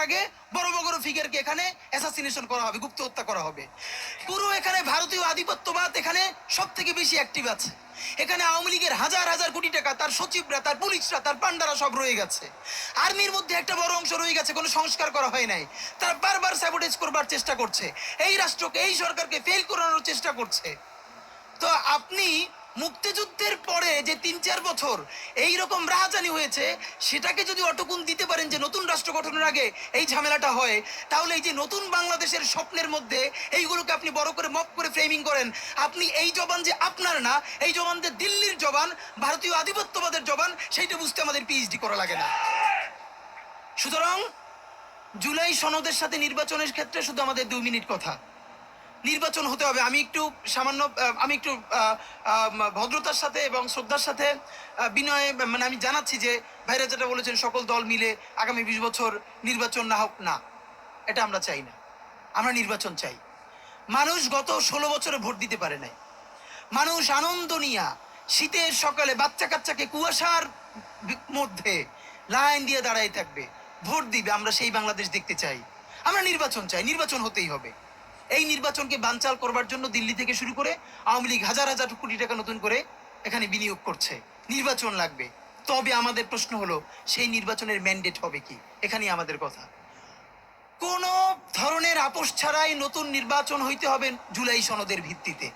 আগে বড় বড় ফিগারকে এখানে অ্যাসাসিনেশন করা হবে, গুপ্ত হত্যা করা হবে। পুরো এখানে ভারতীয় আধিপত্যবাদ এখানে সব থেকে বেশি অ্যাক্টিভ আছে। এখানে আওয়ামী লীগের হাজার হাজার কোটি টাকা, তার সচিবরা, তার পুলিশরা, তার পান্ডারা সব রয়ে গেছে। আর্মির মধ্যে একটা বড় অংশ রয়ে গেছে, কোনো সংস্কার করা হয় নাই। তারা বারবার স্যাবোটেজ করবার চেষ্টা করছে, এই রাষ্ট্রকে, এই সরকারকে ফেল করানোর চেষ্টা করছে। তো আপনি মুক্তিযুদ্ধের পরে যে ৩-৪ বছর এইরকম রাহাজানি হয়েছে, সেটাকে যদি অটকুন দিতে পারেন যে নতুন রাষ্ট্র গঠনের আগে এই ঝামেলাটা হয়, তাহলে এই যে নতুন বাংলাদেশের স্বপ্নের মধ্যে এইগুলোকে আপনি বড় করে মপ করে ফ্রেমিং করেন, আপনি এই জবান যে আপনার না, এই জবান যে দিল্লির জবান, ভারতীয় আধিপত্যবাদের জবান, সেইটা বুঝতে আমাদের পিএইচডি করা লাগে না। সুতরাং জুলাই সনদের সাথে নির্বাচনের ক্ষেত্রে শুধু আমাদের 2 মিনিট কথা। নির্বাচন হতে হবে। আমি একটু ভদ্রতার সাথে এবং শ্রদ্ধার সাথে বিনয়ে আমি জানাচ্ছি যে ভাইরা যেটা বলেছেন, সকল দল মিলে আগামী 20 বছর নির্বাচন না হোক, না, এটা আমরা চাই না। আমরা নির্বাচন চাই। মানুষ গত 16 বছরে ভোট দিতে পারে নাই। মানুষ আনন্দ নিয়া শীতের সকালে বাচ্চা কাচ্চাকে কুয়াশার মধ্যে লাইন দিয়ে দাঁড়াই থাকবে, ভোট দিবে। আমরা সেই বাংলাদেশ দেখতে চাই। আমরা নির্বাচন চাই, নির্বাচন হতেই হবে। এই নির্বাচনকে বানচাল করবার জন্য দিল্লি থেকে শুরু করে আওয়ামী লীগ হাজার হাজার কোটি টাকা নতুন করে এখানে বিনিয়োগ করছে। নির্বাচন লাগবে। তবে আমাদের প্রশ্ন হলো, সেই নির্বাচনের ম্যান্ডেট হবে কি? এখানেই আমাদের কথা। কোন ধরনের আপোষ ছাড়াই নতুন নির্বাচন হইতে হবে জুলাই সনদের ভিত্তিতে।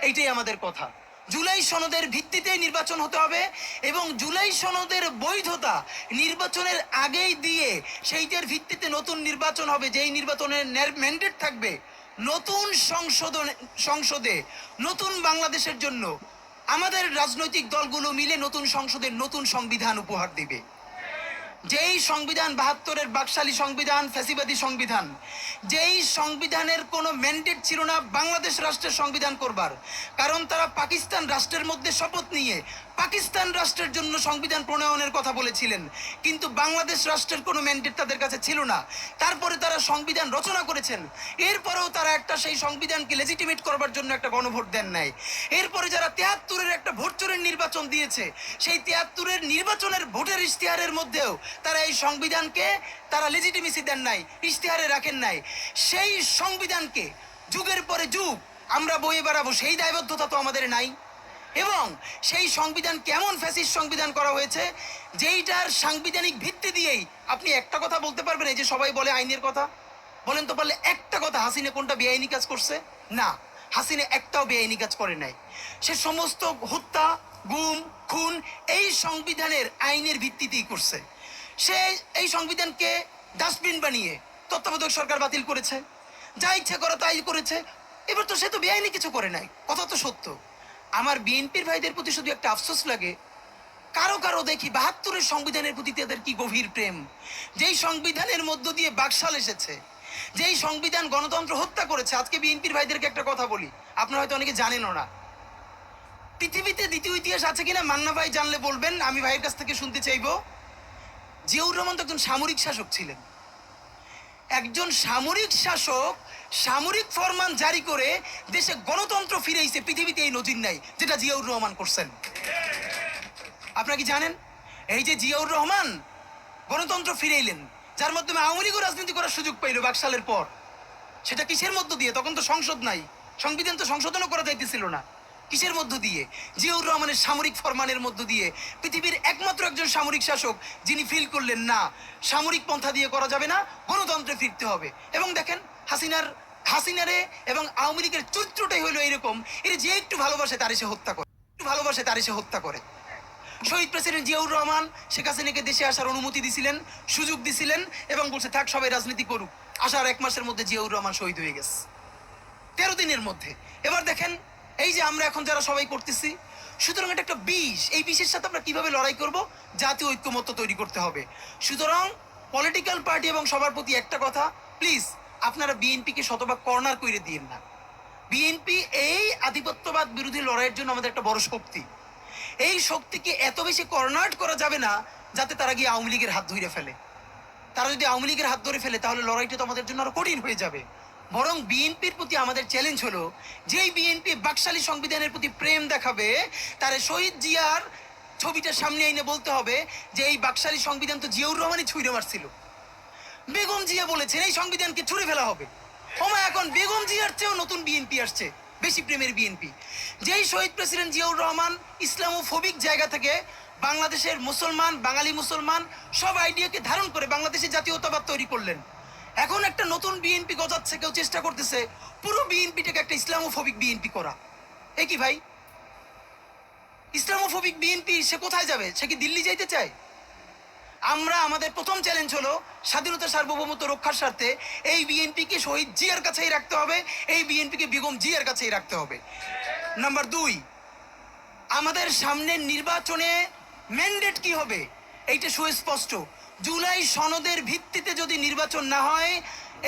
এইটাই আমাদের কথা। জুলাই সনদের ভিত্তিতে নির্বাচন হতে হবে এবং জুলাই সনদের বৈধতা নির্বাচনের আগেই দিয়ে সেইটার ভিত্তিতে নতুন নির্বাচন হবে, যেই নির্বাচনের ম্যান্ডেট থাকবে নতুন সংসদে নতুন বাংলাদেশের জন্য আমাদের রাজনৈতিক দলগুলো মিলে নতুন সংসদের নতুন সংবিধান উপহার দিবে। যেই সংবিধান 72-এর বাকশালী সংবিধান, ফ্যাসিবাদী সংবিধান, যেই সংবিধানের কোনো ম্যান্ডেট ছিল না বাংলাদেশ রাষ্ট্রের সংবিধান করবার, কারণ তারা পাকিস্তান রাষ্ট্রের মধ্যে শপথ নিয়ে পাকিস্তান রাষ্ট্রের জন্য সংবিধান প্রণয়নের কথা বলেছিলেন, কিন্তু বাংলাদেশ রাষ্ট্রের কোনো ম্যান্ডেট তাদের কাছে ছিল না। তারপরে তারা সংবিধান রচনা করেছেন, এরপরেও তারা একটা সেই সংবিধানকে লেজিটিমেট করবার জন্য একটা গণভোট দেন নাই। এরপরে যারা 73-এর একটা ভোট চোরের নির্বাচন দিয়েছে, সেই 73-এর নির্বাচনের ভোটের ইশতেহারের মধ্যেও তারা এই সংবিধানকে তারা লেজিটিমেসি দেন নাই, ইশতেহারে রাখেন নাই। সেই সংবিধানকে যুগের পরে যুগ আমরা বয়ে বেড়াবো, সেই দায়বদ্ধতা তো আমাদের নাই। এবং সেই সংবিধান কেমন ফ্যাসিস্ট সংবিধান করা হয়েছে, যেইটার সাংবিধানিক ভিত্তি দিয়েই আপনি একটা কথা বলতে পারবেন। এই যে সবাই বলে আইনের কথা, বলেন তো পারলে একটা কথা, হাসিনা কোনটা বেআইনি কাজ করছে? না, হাসিনা একটাও বেআইনি কাজ করে নাই। সে সমস্ত হত্যা, গুম, খুন এই সংবিধানের আইনের ভিত্তিতেই করছে। সে এই সংবিধানকে ডাস্টবিন বানিয়ে তত্ত্বাবধায়ক সরকার বাতিল করেছে, যা ইচ্ছা করা তাই করেছে। এবার তো সে তো বেআইনি কিছু করে নাই, কথা তো সত্য। আমার বিএনপির ভাইদের প্রতি শুধু একটা আফসোস লাগে, কারো কারো দেখি 72-এর সংবিধানের প্রতি তাদের কি গভীর প্রেম। যেই সংবিধানের মধ্য দিয়ে বাকশাল এসেছে, যেই সংবিধান গণতন্ত্র হত্যা করেছে। আজকে বিএনপির ভাইদেরকে একটা কথা বলি, আপনারা হয়তো অনেকে জানেনও না। পৃথিবীতে দ্বিতীয় ইতিহাস আছে কিনা মান্না ভাই জানলে বলবেন, আমি ভাইয়ের কাছ থেকে শুনতে চাইবো। জিয়াউর রহমান তো একজন সামরিক শাসক ছিলেন। একজন সামরিক শাসক সামরিক ফরমান জারি করে দেশে গণতন্ত্র ফিরেছে, পৃথিবীতে এই নজির নাই যেটা জিয়াউর রহমান করছেন। আপনারা কি জানেন? এই যে জিয়াউর রহমান গণতন্ত্র ফিরাইলেন, যার মাধ্যমে আওয়ামী লীগও রাজনীতি করার সুযোগ পাইল বাকশালের পর, সেটা কিসের মধ্য দিয়ে? তখন তো সংসদ নাই, সংবিধান তো সংশোধনও করা যাইতেছিল না। কিসের মধ্য দিয়ে? জিয়াউর রহমানের সামরিক ফরমানের মধ্য দিয়ে। পৃথিবীর একমাত্র একজন সামরিক শাসক যিনি ফিল করলেন না, সামরিক পন্থা দিয়ে করা যাবে না, গণতন্ত্রে ফিরতে হবে। এবং দেখেন হাসিনারে এবং আওয়ামী লীগের চরিত্রটাই হলো এরকম, এর যে একটু ভালোবাসে তার এসে হত্যা করে। শহীদ প্রেসিডেন্ট জিয়াউর রহমান শেখ হাসিনাকে দেশে আসার অনুমতি দিছিলেন, সুযোগ দিছিলেন এবং বলছে থাক সবাই রাজনীতি করুক। আসার 1 মাসের মধ্যে জিয়াউর রহমান শহীদ হয়ে গেছে, 13 দিনের মধ্যে। এবার দেখেন এই যে আমরা এখন যারা সবাই করতেছি, সুতরাং এটা একটা বিষ। এই বিষের সাথে আমরা কিভাবে লড়াই করব? জাতীয় ঐক্যমত্য তৈরি করতে হবে। সুতরাং পলিটিক্যাল পার্টি এবং সবার প্রতি একটা কথা, প্লিজ আপনারা বিএনপিকে শতভাগ কর্নার করে দিয়েন না। বিএনপি এই আধিপত্যবাদ বিরোধী লড়াইয়ের জন্য আমাদের একটা বড় শক্তি। এই শক্তিকে এত বেশি কর্নার করা যাবে না যাতে তারা গিয়ে আওয়ামী লীগের হাত ধরে ফেলে। তারা যদি আওয়ামী লীগের হাত ধরে ফেলে তাহলে লড়াইটা তো আমাদের জন্য আরো কঠিন হয়ে যাবে। বরং বিএনপির প্রতি আমাদের চ্যালেঞ্জ হলো, যেই বিএনপি বাকশালী সংবিধানের প্রতি প্রেম দেখাবে, তারে শহীদ জিয়ার ছবিটা সামনে এনে বলতে হবে যে এই বাকশালী সংবিধান তো জিয়াউর রহমানই ছুঁড়ে মারছিল। জিয়া বলেছেন এই সংবিধানকে ছুঁড়ে ফেলা হবে। ওমা এখন বেগম জিয়ার চেয়েও নতুন বিএনপি আসছে, বেশি প্রেমের বিএনপি। যেই শহীদ প্রেসিডেন্ট জিয়াউর রহমান ইসলামোফোবিক জায়গা থেকে বাংলাদেশের মুসলমান, বাঙালি মুসলমান সব আইডিয়াকে ধারণ করে বাংলাদেশের জাতীয়তাবাদ তৈরি করলেন। এখন একটা নতুন বিএনপি গজাচ্ছে, কেউ চেষ্টা করতেছে পুরো বিএনপিটাকে একটা ইসলামোফোবিক বিএনপি করা। এ কি ভাই, ইসলামোফোবিক বিএনপি সে কোথায় যাবে? সে কি দিল্লি যাইতে চায়? আমরা আমাদের প্রথম চ্যালেঞ্জ হলো স্বাধীনতা সার্বভৌমত্ব রক্ষার স্বার্থে এই বিএনপিকে শহীদ জিয়ার কাছেই রাখতে হবে, এই বিএনপিকে বেগম জিয়ার কাছেই রাখতে হবে। নাম্বার 2, আমাদের সামনের নির্বাচনে ম্যান্ডেট কি হবে এইটা সুস্পষ্ট। জুলাই সনদের ভিত্তিতে যদি নির্বাচন না হয়,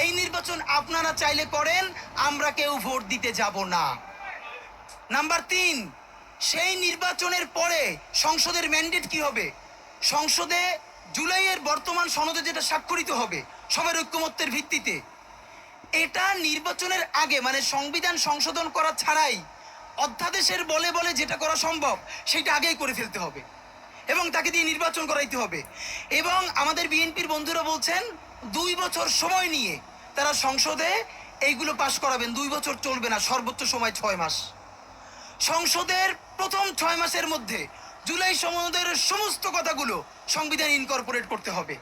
এই নির্বাচন আপনারা চাইলে করেন, আমরা কেউ ভোট দিতে যাব না। নাম্বার 3, সেই নির্বাচনের পরে সংসদের ম্যান্ডেট কি হবে? সংসদে জুলাইয়ের বর্তমান সনদে যেটা স্বাক্ষরিত হবে সবার ঐক্যমত্যের ভিত্তিতে, এটা নির্বাচনের আগে মানে সংবিধান সংশোধন করা ছাড়াই অধ্যাদেশের বলে বলে যেটা করা সম্ভব সেটা আগেই করে ফেলতে হবে এবং তাকে দিয়ে নির্বাচন করাইতে হবে। এবং আমাদের বিএনপির বন্ধুরা বলছেন 2 বছর সময় নিয়ে তারা সংসদে এইগুলো পাশ করাবেন। 2 বছর চলবে না, সর্বোচ্চ সময় 6 মাস। সংসদের প্রথম 6 মাসের মধ্যে জুলাই সনদের সমস্ত কথাগুলো সংবিধান ইনকর্পোরেট করতে হবে।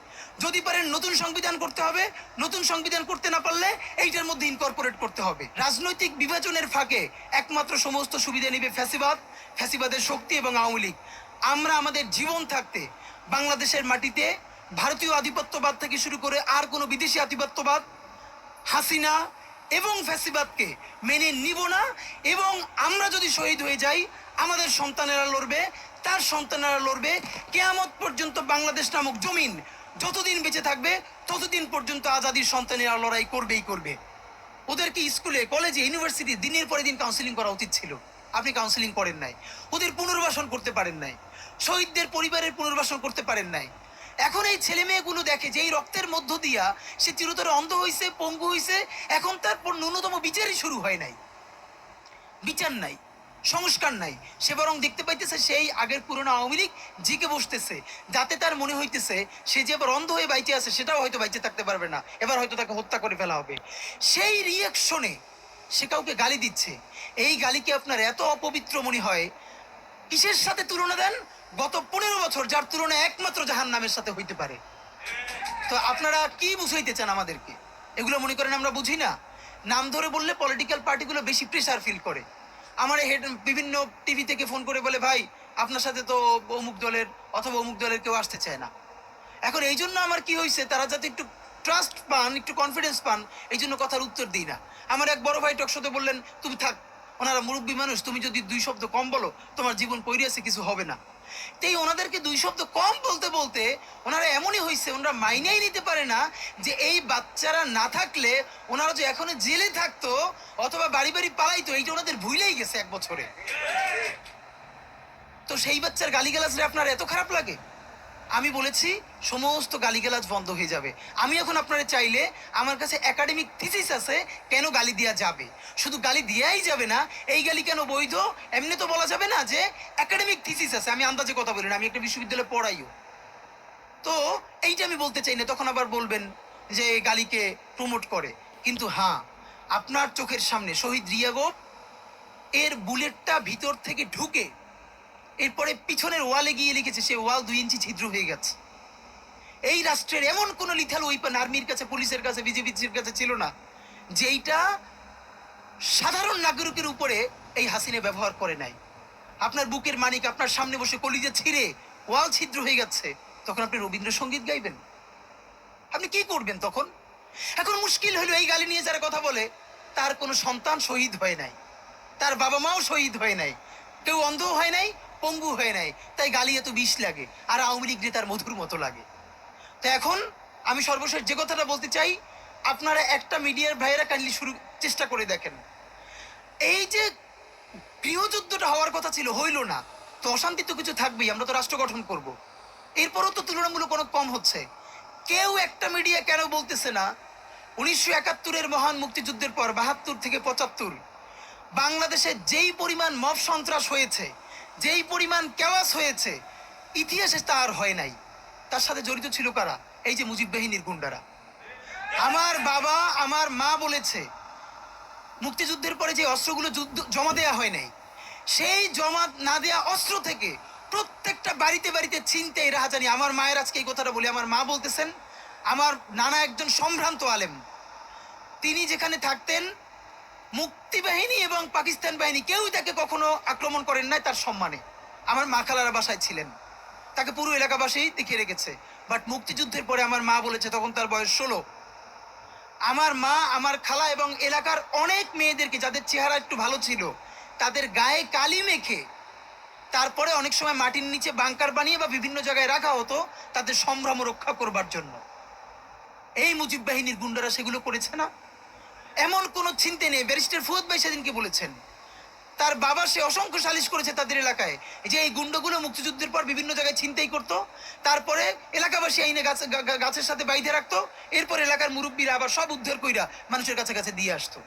যদি পারেন নতুন সংবিধান করতে হবে, নতুন সংবিধান করতে না পারলে এইটার মধ্যে ইনকর্পোরেট করতে হবে। রাজনৈতিক বিভাজনের ফাঁকে একমাত্র সমস্ত সুবিধা নেবে ফ্যাসিবাদ, ফ্যাসিবাদের শক্তি এবং আওয়ামী লীগ। আমরা আমাদের জীবন থাকতে বাংলাদেশের মাটিতে ভারতীয় আধিপত্যবাদ থেকে শুরু করে আর কোনো বিদেশি আধিপত্যবাদ, হাসিনা এবং ফ্যাসিবাদকে মেনে নিব না। এবং আমরা যদি শহীদ হয়ে যাই, আমাদের সন্তানেরা লড়বে, তার সন্তানেরা লড়বে। কিয়ামত পর্যন্ত বাংলাদেশ নামক জমিন যতদিন বেঁচে থাকবে ততদিন পর্যন্ত আজাদির সন্তানেরা লড়াই করবেই করবে। ওদেরকে স্কুলে, কলেজে, ইউনিভার্সিটি দিনের পরে দিন কাউন্সিলিং করা উচিত ছিল। আপনি কাউন্সিলিং করেন নাই, ওদের পুনর্বাসন করতে পারেন নাই, শহীদদের পরিবারের পুনর্বাসন করতে পারেন নাই। এখন এই ছেলে মেয়েগুলো দেখে যে এই রক্তের মধ্য দিয়া সে চিরতরে অন্ধ হইছে, পঙ্গু হইছে, এখন তার ন্যূনতম বিচারই শুরু হয় নাই। বিচার নাই, সংস্কার নাই, সে বরং দেখতে পাইতেছে সেই আগের পুরনো আওয়ামী লীগ জিকে বসতেছে, যাতে তার মনে হইতেছে সে যে এবার অন্ধ হয়ে বাইচে আছে সেটাও হয়তো বাইচে থাকতে পারবে না, এবার হয়তো তাকে হত্যা করে ফেলা হবে। সেই রিয়াকশনে সে কাউকে গালি দিচ্ছে। এই গালিকে আপনার এত অপবিত্র মনে হয়, কিসের সাথে তুলনা দেন? গত 15 বছর যার তুলনা একমাত্র জাহান্নামের সাথে হইতে পারে। তো আপনারা কি বুঝাইতে চান আমাদেরকে? এগুলো মনে করেন আমরা বুঝি না? নাম ধরে বললে পলিটিক্যাল পার্টিগুলো বেশি প্রেসার ফিল করে। আমার বিভিন্ন টিভি থেকে ফোন করে বলে, ভাই আপনার সাথে তো অমুক দলের অথবা অমুক দলের কেউ আসতে চায় না। এখন এই জন্য আমার কি হয়েছে, তারা যাতে একটু ট্রাস্ট পান, একটু কনফিডেন্স পান, এই জন্য কথার উত্তর দিই না। আমার এক বড় ভাই টকশোতে বললেন, তুমি থাক, ওনারা মুরব্বী মানুষ, তুমি যদি 2 শব্দ কম বলো তোমার জীবন পইরিয়াছে, কিছু হবে না। তাই ওনাদেরকে 2 শব্দ কম বলতে বলতে ওনারা এমনই হয়েছে, ওনারা মাইনেই নিতে পারে না যে এই বাচ্চারা না থাকলে ওনারা যে এখনো জেলে থাকতো অথবা বাড়ি বাড়ি পালাইতো, এইটা ওনাদের ভুলেই গেছে 1 বছরে। তো সেই বাচ্চার গালিগালাজরে আপনার এত খারাপ লাগে? আমি বলেছি সমস্ত গালিগালাজ বন্ধ হয়ে যাবে। আমি এখন আপনারা চাইলে, আমার কাছে একাডেমিক থিসিস আছে কেন গালি দেওয়া যাবে। শুধু গালি দেওয়াই যাবে না, এই গালি কেন বৈধ এমনি তো বলা যাবে না, যে একাডেমিক থিসিস আছে। আমি আন্দাজে কথা বলি না, আমি একটা বিশ্ববিদ্যালয়ে পড়াইও। তো এইটা আমি বলতে চাই না, তখন আবার বলবেন যে গালিকে প্রমোট করে। কিন্তু হ্যাঁ, আপনার চোখের সামনে শহীদ রিয়াগো এর বুলেটটা ভিতর থেকে ঢুকে এরপরে পিছনের ওয়ালে গিয়ে লিখেছে, সে ওয়াল 2 ইঞ্চি ছিদ্র হয়ে গেছে। এই রাষ্ট্রের এমন কোন লিথাল ওয়েপন আর্মির কাছে, পুলিশের কাছে, বিজেপির কাছে ছিল না যেইটা সাধারণ নাগরিকের উপরে এই হাসিনা ব্যবহার করে নাই। আপনার বুকের মানিক আপনার সামনে বসে কলিজা ছিঁড়ে ওয়াল ছিদ্র হয়ে যাচ্ছে, তখন আপনি রবীন্দ্রসঙ্গীত গাইবেন? আপনি কি করবেন তখন? এখন মুশকিল হলো, এই গালি নিয়ে যারা কথা বলে তার কোনো সন্তান শহীদ হয় নাই, তার বাবা মাও শহীদ হয় নাই, কেউ অন্ধ হয় নাই, পঙ্গু হয় নাই, তাই গালি এত বিষ লাগে, আর আওয়ামী লীগ নেতার মধুর মতো লাগে। তো এখন আমি সর্বশেষ যে কথাটা বলতে চাই, আপনারা একটা মিডিয়ার ভাইয়েরা কাইন্ডলি চেষ্টা করে দেখেন। এই যে গৃহযুদ্ধটা হওয়ার কথা ছিল, হইল না, তো অশান্তি তো কিছু থাকবেই, আমরা তো রাষ্ট্র গঠন করব। এরপরও তো তুলনামূলক অনেক কম হচ্ছে। কেউ একটা মিডিয়া কেন বলতেছে না 1971-এর মহান মুক্তিযুদ্ধের পর 72 থেকে 75 বাংলাদেশে যেই পরিমাণ মব সন্ত্রাস হয়েছে, যেই পরিমাণ কেওয়াস হয়েছে, ইতিহাসে তা আর হয় নাই। তার সাথে জড়িত ছিল কারা? এই যে মুজিব বাহিনীর গুন্ডারা। আমার বাবা আমার মা বলেছে মুক্তিযুদ্ধের পরে যে অস্ত্রগুলো যুদ্ধ জমা দেয়া হয় নাই, সেই জমা না দেয়া অস্ত্র থেকে প্রত্যেকটা বাড়িতে বাড়িতে ছিনতাই রাহাজানি। আমার মায়ের আজকে এই কথাটা বলি, আমার মা বলতেছেন আমার নানা একজন সম্ভ্রান্ত আলেম, তিনি যেখানে থাকতেন মুক্তি বাহিনী এবং পাকিস্তান বাহিনী কেউই তাকে কখনো আক্রমণ করেন নাই তার সম্মানে। আমার মা খালারা বাসায় ছিলেন, তাকে পুরো এলাকাবাসী দেখিয়ে রেখেছে। বাট মুক্তিযুদ্ধের পরে আমার মা বলেছে, তখন তার বয়স 16, আমার মা আমার খালা এবং এলাকার অনেক মেয়েদেরকে যাদের চেহারা একটু ভালো ছিল তাদের গায়ে কালি মেখে তারপরে অনেক সময় মাটির নিচে বাংকার বানিয়ে বা বিভিন্ন জায়গায় রাখা হতো তাদের সম্ভ্রম রক্ষা করবার জন্য। এই মুজিব বাহিনীর গুন্ডারা সেগুলো করেছে না? এমন কোনো চিন্তা নেই। ব্যারিস্টার ফুয়াদ ভাই সেদিনকে বলেছেন তার বাবা সে অসংখ্য সালিশ করেছে তাদের এলাকায় যে এই গুন্ডাগুলো মুক্তিযুদ্ধের পর বিভিন্ন জায়গায় ছিনতাই করতো, তারপরে এলাকাবাসী আইনে গাছের সাথে বাইধে রাখতো, এরপর এলাকার মুরব্বীরা আবার সব উদ্ধার কইরা মানুষের কাছে কাছে দিয়ে আসতো।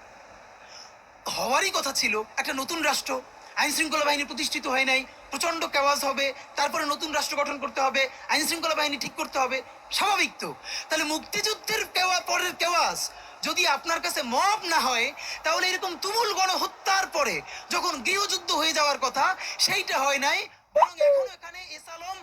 হওয়ারই কথা ছিল একটা নতুন রাষ্ট্র, আইন শৃঙ্খলা বাহিনী প্রতিষ্ঠিত হয় নাই, প্রচন্ড কেওয়াজ হবে, তারপরে নতুন রাষ্ট্র গঠন করতে হবে, আইন শৃঙ্খলা বাহিনী ঠিক করতে হবে, স্বাভাবিক তো। তাহলে মুক্তিযুদ্ধের পরের কেওয়াজ যদি আপনার কাছে মব না হয়, তাহলে এরকম তুমুল গণহত্যার পরে যখন গৃহযুদ্ধ হয়ে যাওয়ার কথা সেইটা হয় নাই, বরং এখন এখানে এসালম